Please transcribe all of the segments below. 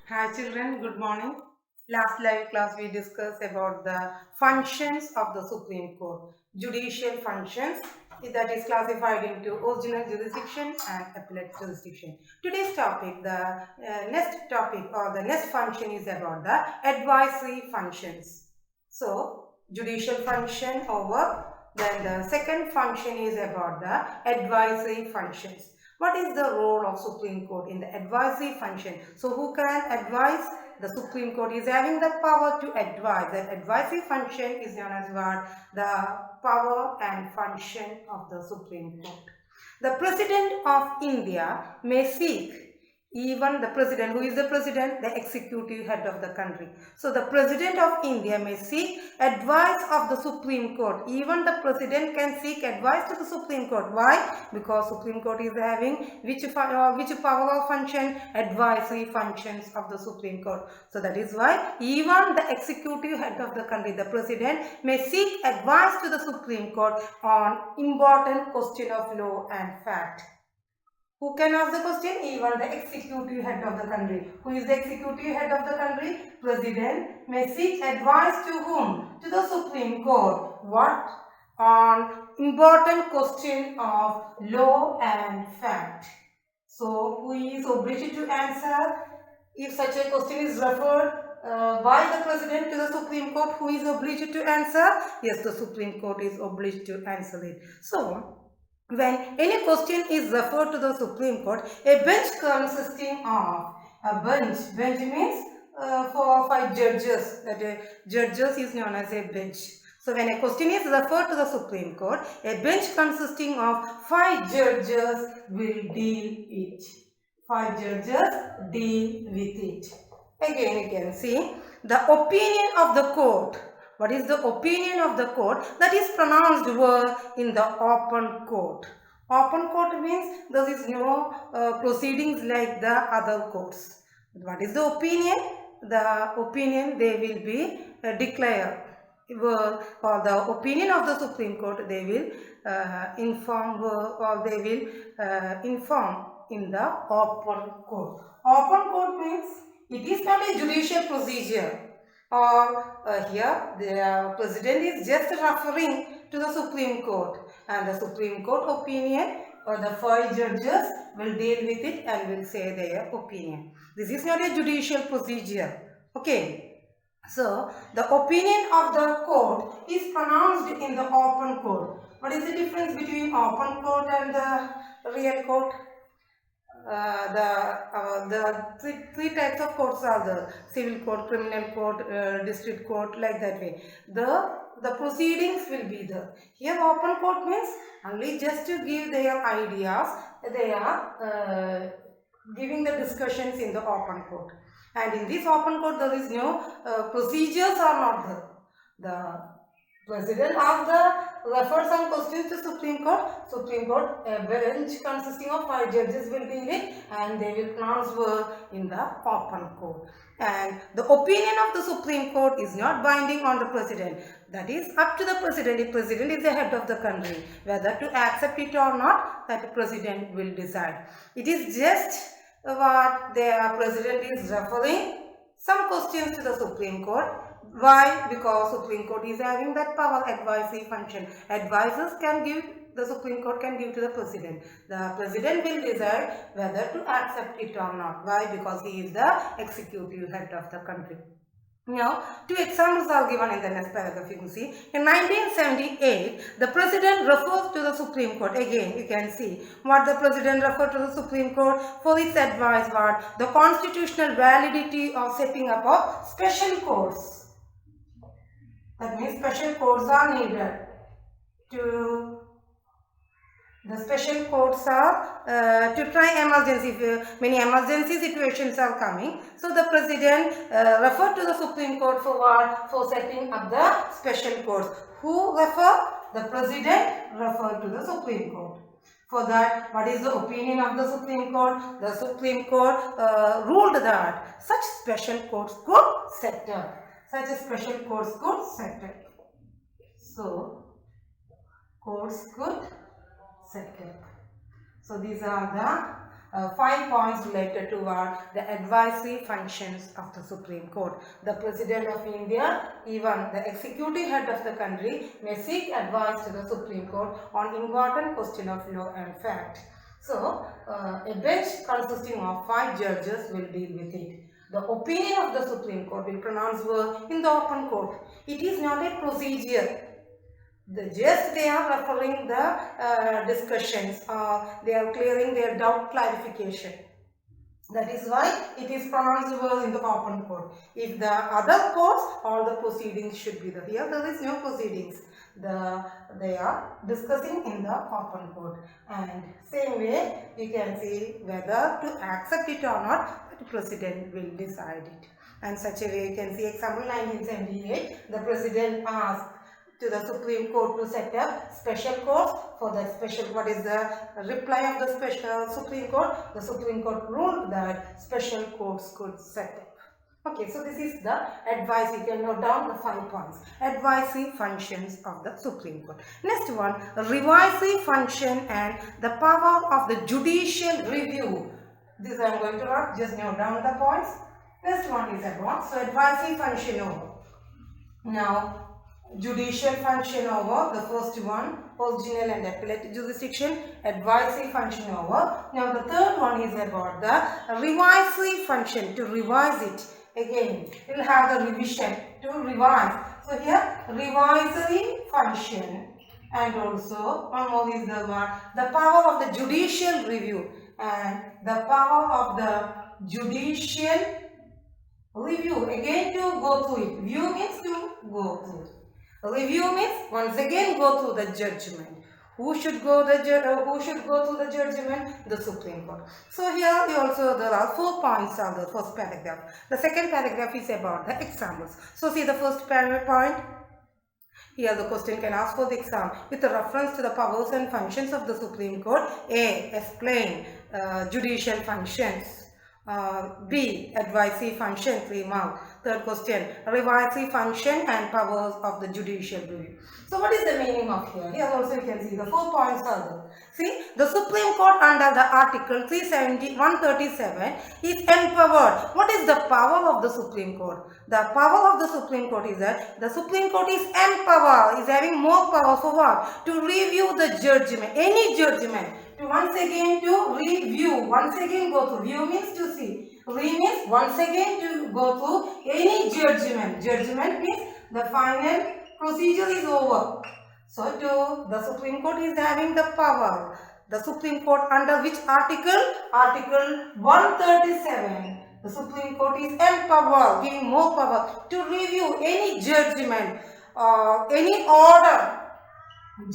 Hi children, good morning. Last live class we discussed about the functions of the Supreme Court. Judicial functions that is classified into original jurisdiction and appellate jurisdiction. Today's topic, the next topic or the next function is about the advisory functions. So, judicial function over, then the second function is about the advisory functions. What is the role of Supreme Court in the advisory function? So who can advise? The Supreme Court is having the power to advise. That advisory function is known as what? The power and function of the Supreme Court. The President of India may seek, even the president, who is the president? The executive head of the country. So the President of India may seek advice of the Supreme Court. Even the president can seek advice to the Supreme Court. Why? Because Supreme Court is having which power or function? Advisory functions of the Supreme Court. So that is why even the executive head of the country, the president, may seek advice to the Supreme Court on important question of law and fact. Who can ask the question? Even the executive head of the country. Who is the executive head of the country? President may seek advice to whom? To the Supreme Court. What? On important question of law and fact. So, who is obliged to answer? If such a question is referred by the President to the Supreme Court, who is obliged to answer? Yes, the Supreme Court is obliged to answer it. So, when any question is referred to the Supreme Court, a bench consisting of bench means 4 or 5 judges. That judges is known as a bench. So when a question is referred to the Supreme Court, a bench consisting of 5 judges will deal it. 5 judges deal with it. Again you can see the opinion of the court. What is the opinion of the court? That is pronounced in the open court. Open court means there is no proceedings like the other courts. What is the opinion? The opinion they will be declared. Or the opinion of the Supreme Court they will inform or they will inform in the open court. Open court means it is not a judicial procedure. Or here the president is just referring to the Supreme Court, and the Supreme Court opinion or the 5 judges will deal with it and will say their opinion. This is not a judicial procedure. Okay. So the opinion of the court is pronounced in the open court. What is the difference between open court and the real court? The three types of courts are the civil court, criminal court, district court, like that way. The proceedings will be there. Here open court means only just to give their ideas, they are giving the discussions in the open court. And in this open court there is no procedures are not there. The President of the refers some questions to Supreme Court. Supreme Court, a bench consisting of 5 judges will deal it and they will transfer in the open court. And the opinion of the Supreme Court is not binding on the President. That is up to the President. If President is the head of the country, whether to accept it or not, that the President will decide. It is just what the President is referring some questions to the Supreme Court. Why? Because Supreme Court is having that power, advisory function. Advisors can give, the Supreme Court can give to the President. The President will decide whether to accept it or not. Why? Because he is the executive head of the country. Now, 2 examples are given in the next paragraph. You can see, in 1978, the President refers to the Supreme Court. Again, you can see what the President referred to the Supreme Court for its advice, what the constitutional validity of setting up of special courts. That means special courts are needed to, the special courts are to try emergency, if many emergency situations are coming. So the President referred to the Supreme Court for what? For setting up the special courts. Who refer? The President referred to the Supreme Court. For that, what is the opinion of the Supreme Court? The Supreme Court ruled that such special courts could set up. Such a special courts could set up. So, courts could set up. So, these are 5 points related to the advisory functions of the Supreme Court. The President of India, even the executive head of the country, may seek advice to the Supreme Court on important question of law and fact. So, a bench consisting of 5 judges will deal with it. The opinion of the Supreme Court will pronounce in the open court. It is not a procedure. Just they are referring the discussions or they are clearing their doubt clarification. That is why it is pronounced in the open court. If the other courts, all the proceedings should be there. Here there is no proceedings. They are discussing in the open court. And same way you can see whether to accept it or not, the president will decide it. And such a way you can see example 1978, the president asked to the Supreme Court to set up special courts for the special, what is the reply of the special Supreme Court? The Supreme Court ruled that special courts could set up. Okay, so this is the advice. You can note down the 5 points. Advisory functions of the Supreme Court. Next one, revisory function and the power of the judicial review. This I am going to write, just note down the points. Next one is about, so advisory function over. Now, judicial function over, the first one, original and appellate jurisdiction, advisory function over. Now the third one is about the revisory function, to revise it. Again, we will have the revision, to revise. So here, revisory function, and also one more is the power of the judicial review, and the power of the judicial review. Again, to go through it. View means to go through. Review means once again go through the judgment. Who should go through the judgment? The Supreme Court. So here also there are 4 points on the first paragraph. The second paragraph is about the examples. So see the first point. Here the question can ask for the exam with a reference to the powers and functions of the Supreme Court. A. Explain judicial functions. B. Advisory function, 3 marks. Third question, revisory function and powers of the judicial review. So what is the meaning of here? Here also you can see the 4 points are there. See, the Supreme Court under the article 137 is empowered. What is the power of the Supreme Court? The power of the Supreme Court is that the Supreme Court is empowered, is having more power for what? To review the judgment, any judgment. To once again to review, once again go through. View means to see. Re means once again to go through any judgment. Judgment means the final procedure is over. So the Supreme Court is having the power. The Supreme Court under which article? Article 137. The Supreme Court is empowered, giving more power to review any judgment or any order.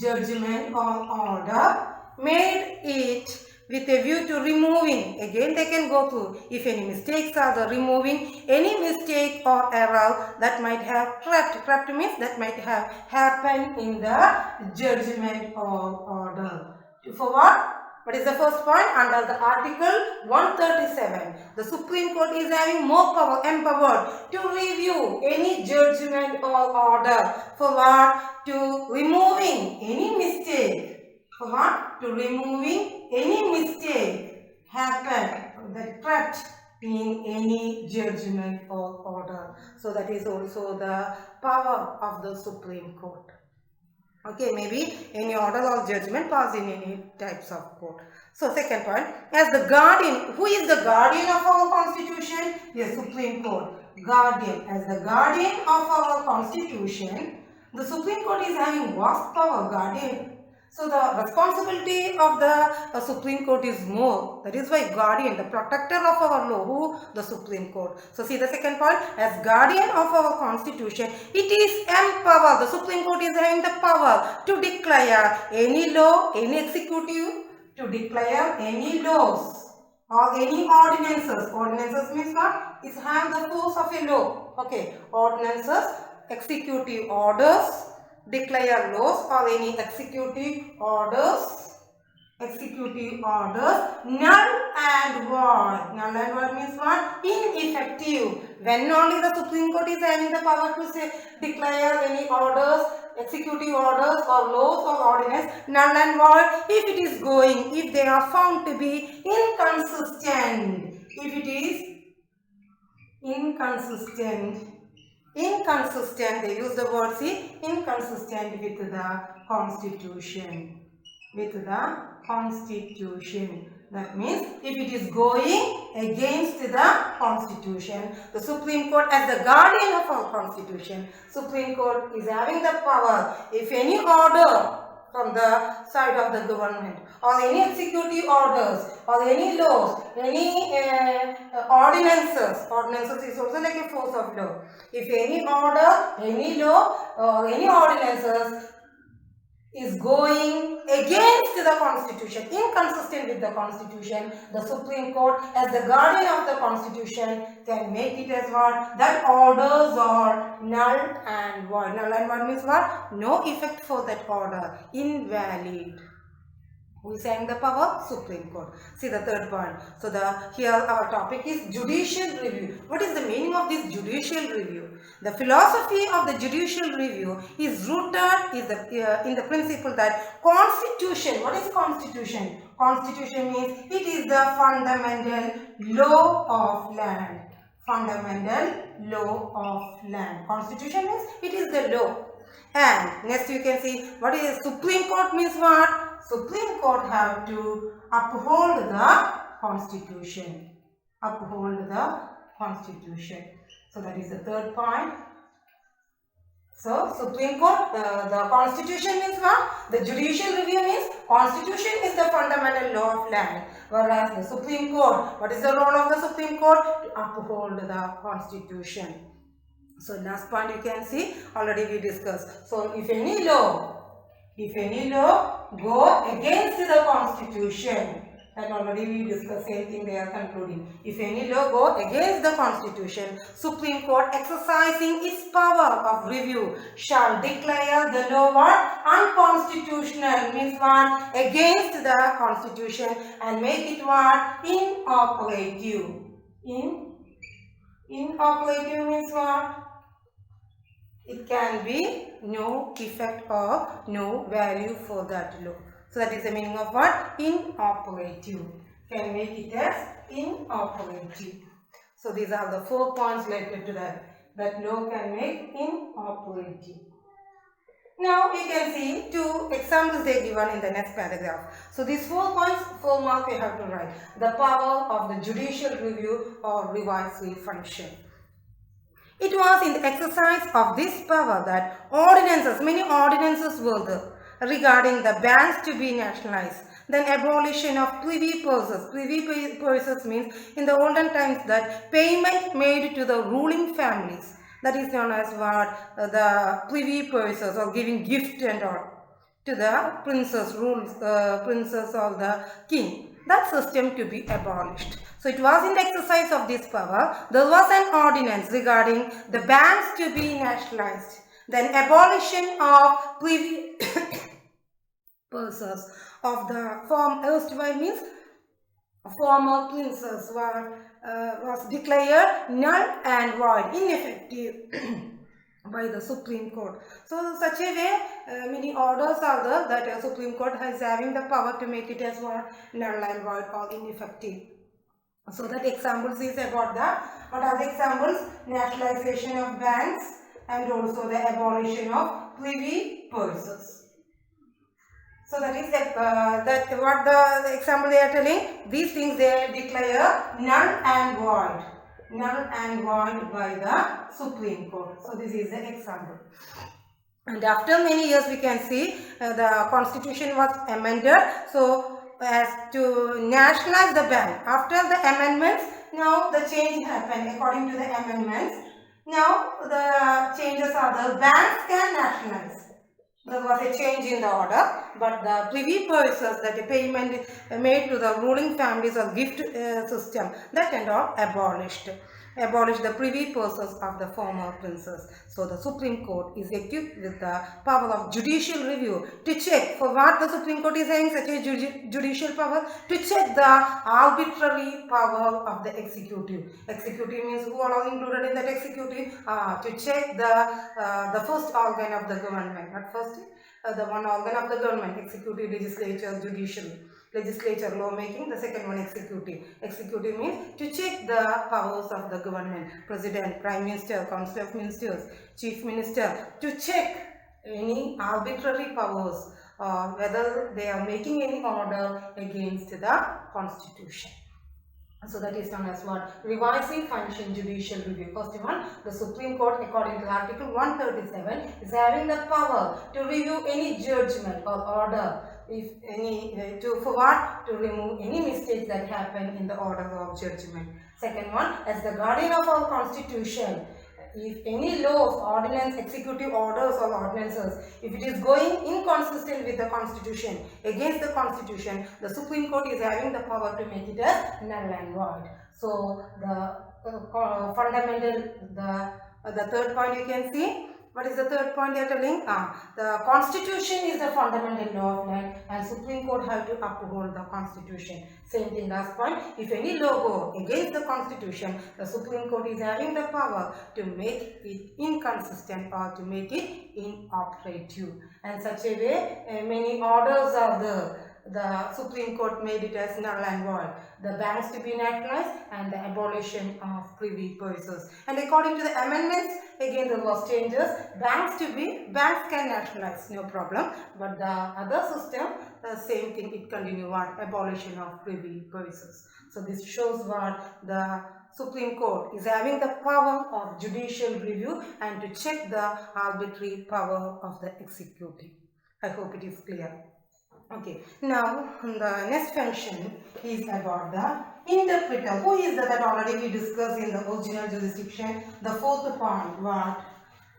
Judgment or order made it with a view to removing. Again they can go through if any mistakes are the removing any mistake or error that might have crept means that might have happened in the judgment or order. For what? What is the first point? Under the article 137, the Supreme Court is having more power, empowered to review any judgment or order. For what? To removing any mistake. For what? To removing any mistake happened that crept in any judgment or order. So that is also the power of the Supreme Court. Okay, maybe any order or judgment passed in any types of court. So second point, as the guardian, who is the guardian of our constitution? The Supreme Court. Guardian, as the guardian of our constitution, the Supreme Court is having vast power, guardian. So the responsibility of the Supreme Court is more. That is why guardian, the protector of our law, who? The Supreme Court. So see the second point, as guardian of our constitution, it is empowered. The Supreme Court is having the power to declare any law, any executive, to declare any laws or any ordinances. Ordinances means what? It has the force of a law. Okay, ordinances, executive orders, declare laws or any executive orders, executive orders null and void. Null and void means what? Ineffective. When only the Supreme Court is having the power to say, declare any orders, executive orders or laws or ordinance null and void if it is going, if they are found to be inconsistent. If it is inconsistent, they use the word, see, inconsistent with the Constitution. That means if it is going against the Constitution, the Supreme Court as the guardian of our Constitution, Supreme Court is having the power. If any order from the side of the government or any executive orders or any laws, any ordinances is also like a force of law. If any order, any law or any ordinances is going against the Constitution, inconsistent with the Constitution, the Supreme Court as the guardian of the Constitution can make it as what? That orders are null and void. Null and void means what? No effect for that order. Invalid. Who is having the power? Supreme Court. See the third point. So here our topic is judicial review. What is the meaning of this judicial review? The philosophy of the judicial review is rooted in the principle that Constitution. What is Constitution? Constitution means it is the fundamental law of land. Fundamental law of land. Constitution means it is the law. And next you can see what is Supreme Court means what? Supreme Court have to uphold the Constitution. Uphold the Constitution. So that is the third point. So Supreme Court, the Constitution means what? The judicial review means Constitution is the fundamental law of land. Whereas the Supreme Court, what is the role of the Supreme Court? To uphold the Constitution. So last point you can see, already we discussed. So if any law go against the Constitution, that already we discussed, same thing they are concluding. If any law go against the Constitution, Supreme Court exercising its power of review shall declare the law what? Unconstitutional, means what? Against the Constitution, and make it what? Inoperative. Inoperative means what? It can be no effect or no value for that law. So that is the meaning of what? Inoperative. Can make it as inoperative. So these are the 4 points related to that. That law can make inoperative. Now you can see 2 examples they given in the next paragraph. So these 4 points, 4 marks we have to write. The power of the judicial review or revisory function. It was in the exercise of this power that many ordinances were there regarding the banks to be nationalized. Then abolition of privy purses. Privy purses means in the olden times that payment made to the ruling families. That is known as what? The privy purses, or giving gift and all to the princess or the king. That system to be abolished. So it was in the exercise of this power, there was an ordinance regarding the banks to be nationalized. Then abolition of privy purses of the erstwhile means former princes was declared null and void, ineffective by the Supreme Court. So such a way many orders are there that Supreme Court has having the power to make it as what? Null and void or ineffective. So that examples is about that. What are the examples? Nationalization of banks and also the abolition of privy purses. So that is what the example they are telling. These things they declare null and void. Null and void by the Supreme Court. So this is an example. And after many years we can see the Constitution was amended. So as to nationalize the bank. After the amendments, now the change happened according to the amendments. Now the changes are the banks can nationalize. There was a change in the order, but the privy purses, that the payment made to the ruling families or gift system, that and all abolished. abolish the privy purses of the former princes. So the Supreme Court is equipped with the power of judicial review to check for what the Supreme Court is saying, such a judicial power, to check the arbitrary power of the executive. Executive means who are all included in that executive? To check the first organ of the government, not first, the one organ of the government, executive, legislature, judiciary. Legislature, lawmaking, the second one executive. Executive means to check the powers of the government, president, prime minister, council of ministers, chief minister, to check any arbitrary powers, whether they are making any order against the constitution. So that is known as what? Revising function judicial review. First one, the Supreme Court, according to Article 137, is having the power to review any judgment or order, if any, for what? To remove any mistakes that happen in the order of judgment. Second one, as the guardian of our constitution, if any laws, ordinance, executive orders or ordinances, if it is going inconsistent with the constitution, against the constitution, the Supreme Court is having the power to make it as null and void. So the fundamental, the third point you can see. What is the third point they are telling? The constitution is the fundamental law of land and Supreme Court have to uphold the constitution. Same thing last point. If any law go against the constitution, the Supreme Court is having the power to make it inconsistent or to make it inoperative. And such a way, many orders are there. The Supreme Court made it as null and void. The banks to be nationalized and the abolition of privy purses. And according to the amendments, again there was changes. Banks can nationalize, no problem. But the other system, the same thing, it continue on, abolition of privy purses. So this shows what the Supreme Court is having the power of judicial review and to check the arbitrary power of the executive. I hope it is clear. Okay, now the next function is about the interpreter. Who is that already we discussed in the original jurisdiction? The fourth point, what?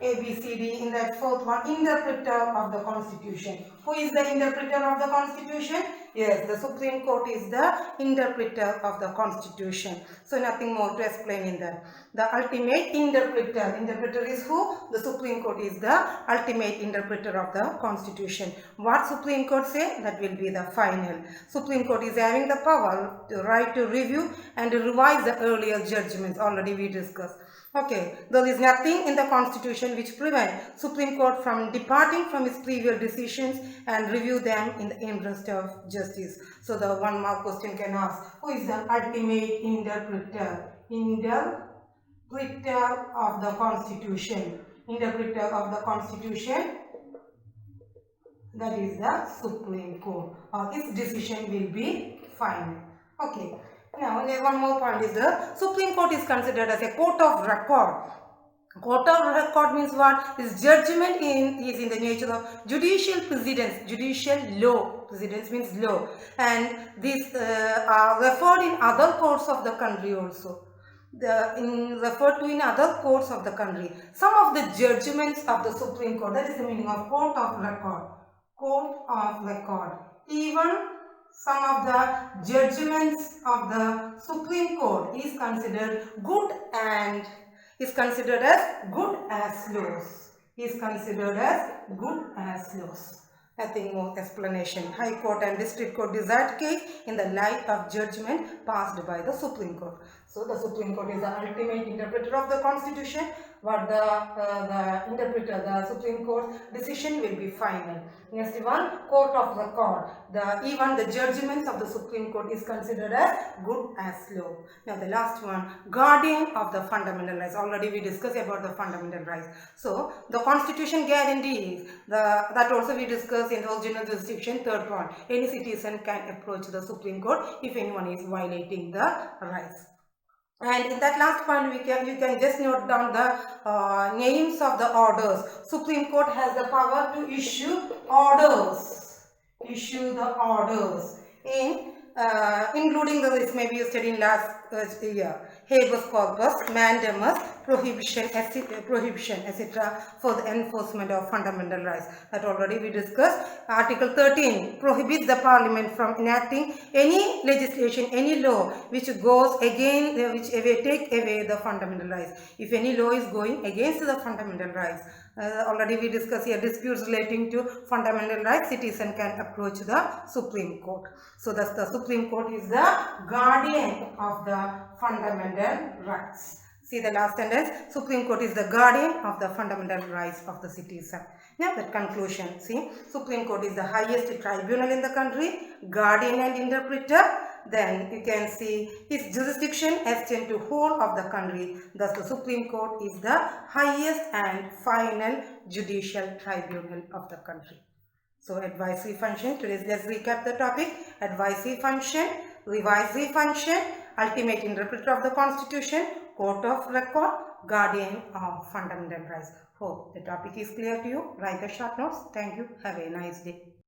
A, B, C, D. In that fourth one, interpreter of the constitution. Who is the interpreter of the constitution? Yes, the Supreme Court is the interpreter of the constitution. So nothing more to explain in that. The ultimate interpreter. Interpreter is who? The Supreme Court is the ultimate interpreter of the constitution. What Supreme Court say? That will be the final. Supreme Court is having the power, the right to review and to revise the earlier judgments. Already we discussed. Okay, there is nothing in the constitution which prevents Supreme Court from departing from its previous decisions and review them in the interest of justice. So the one more question can ask, who is the ultimate interpreter? Interpreter of the constitution. Interpreter of the constitution, that is the Supreme Court. Its decision will be final. Okay. Now, one more point is the Supreme Court is considered as a court of record. Court of record means what? Its judgment is in the nature of judicial precedents, judicial law. Precedents means law. And these are referred in other courts of the country also. Referred to in other courts of the country. Some of the judgments of the Supreme Court, that is the meaning of court of record. Court of record. Even some of the judgments of the Supreme Court is considered good and is considered as good as laws. Is considered as good as laws. Nothing more explanation. High Court and District Court decide case in the light of judgment passed by the Supreme Court. So the Supreme Court is the ultimate interpreter of the Constitution. What the interpreter, the Supreme Court decision will be final. Next one, court of record. Even the judgments of the Supreme Court is considered as good as law. Now the last one, guardian of the fundamental rights. Already we discussed about the fundamental rights. So the Constitution guarantees, that also we discussed in the original jurisdiction, third point. Any citizen can approach the Supreme Court if anyone is violating the rights. And in that last point, you can just note down the names of the orders. Supreme Court has the power to issue orders. Issue the orders including this maybe you studied in last year. Habeas corpus, mandamus, prohibition, etc. for the enforcement of fundamental rights. That already we discussed. Article 13 prohibits the Parliament from enacting any legislation, any law which goes against, take away the fundamental rights. If any law is going against the fundamental rights, already we discussed here, disputes relating to fundamental rights, citizen can approach the Supreme Court. So thus the Supreme Court is the guardian of the fundamental rights. See the last sentence, Supreme Court is the guardian of the fundamental rights of the citizen. Now that conclusion, see, Supreme Court is the highest tribunal in the country, guardian and interpreter. Then you can see its jurisdiction extends to whole of the country. Thus the Supreme Court is the highest and final judicial tribunal of the country. So advisory function, today let's recap the topic. Advisory function, revisory function, ultimate interpreter of the Constitution, court of record, guardian of fundamental rights. Hope the topic is clear to you. Write the short notes. Thank you. Have a nice day.